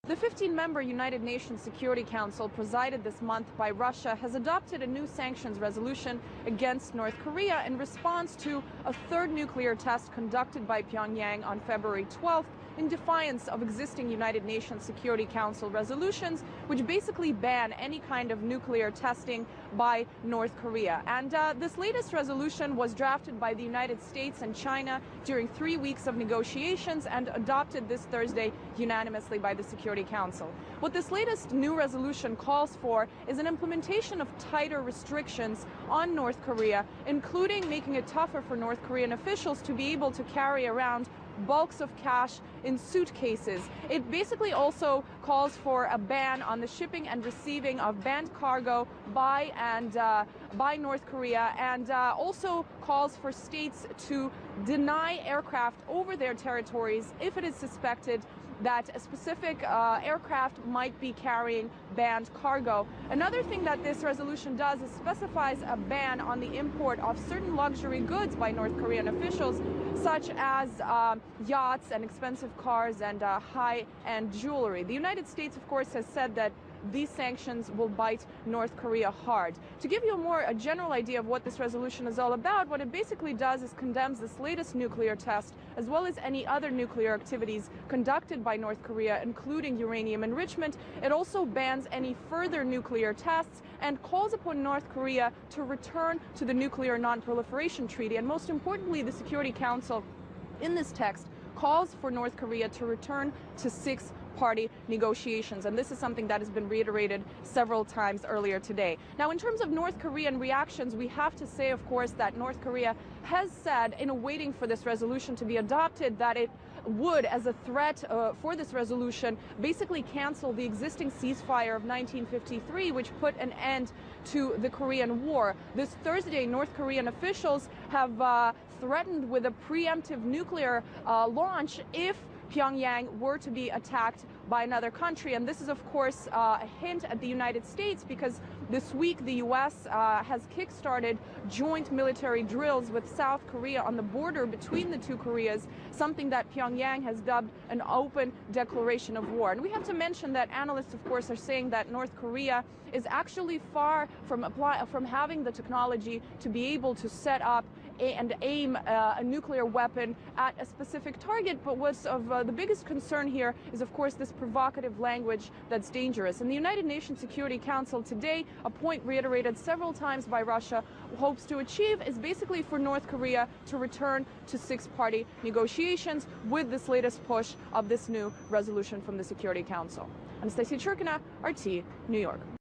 The 15-member United Nations Security Council, presided this month by Russia, has adopted a new sanctions resolution against North Korea in response to a third nuclear test conducted by Pyongyang on February 12th in defiance of existing United Nations Security Council resolutions, which basically ban any kind of nuclear testing by North Korea. And this latest resolution was drafted by the United States and China during 3 weeks of negotiations and adopted this Thursday unanimously by the Security Council. What this latest new resolution calls for is an implementation of tighter restrictions on North Korea, including making it tougher for North Korean officials to be able to carry around bulks of cash in suitcases. It basically also calls for a ban on the shipping and receiving of banned cargo by North Korea, and also calls for states to deny aircraft over their territories if it is suspected that a specific aircraft might be carrying banned cargo. Another thing that this resolution does is specifies a ban on the import of certain luxury goods by North Korean officials, such as yachts and expensive cars and high-end jewelry. The United States, of course, has said that these sanctions will bite North Korea hard. To give you a general idea of what this resolution is all about, what it basically does is condemns this latest nuclear test, as well as any other nuclear activities conducted by North Korea, including uranium enrichment. It also bans any further nuclear tests and calls upon North Korea to return to the Nuclear Non-Proliferation Treaty. And most importantly, the Security Council, in this text, calls for North Korea to return to six-party negotiations. And this is something that has been reiterated several times earlier today. Now, in terms of North Korean reactions, we have to say, of course, that North Korea has said, in awaiting for this resolution to be adopted, that it would, as a threat for this resolution, basically cancel the existing ceasefire of 1953, which put an end to the Korean War. This Thursday, North Korean officials have threatened with a preemptive nuclear launch if Pyongyang were to be attacked by another country. And this is, of course, a hint at the United States, because this week the U.S. has kick-started joint military drills with South Korea on the border between the two Koreas, something that Pyongyang has dubbed an open declaration of war. And we have to mention that analysts, of course, are saying that North Korea is actually far from having the technology to be able to set up and aim a nuclear weapon at a specific target. But what's of the biggest concern here is, of course, this provocative language that's dangerous. And the United Nations Security Council today, a point reiterated several times by Russia, hopes to achieve is basically for North Korea to return to six-party negotiations with this latest push of this new resolution from the Security Council. Anastasia Churkina, RT, New York.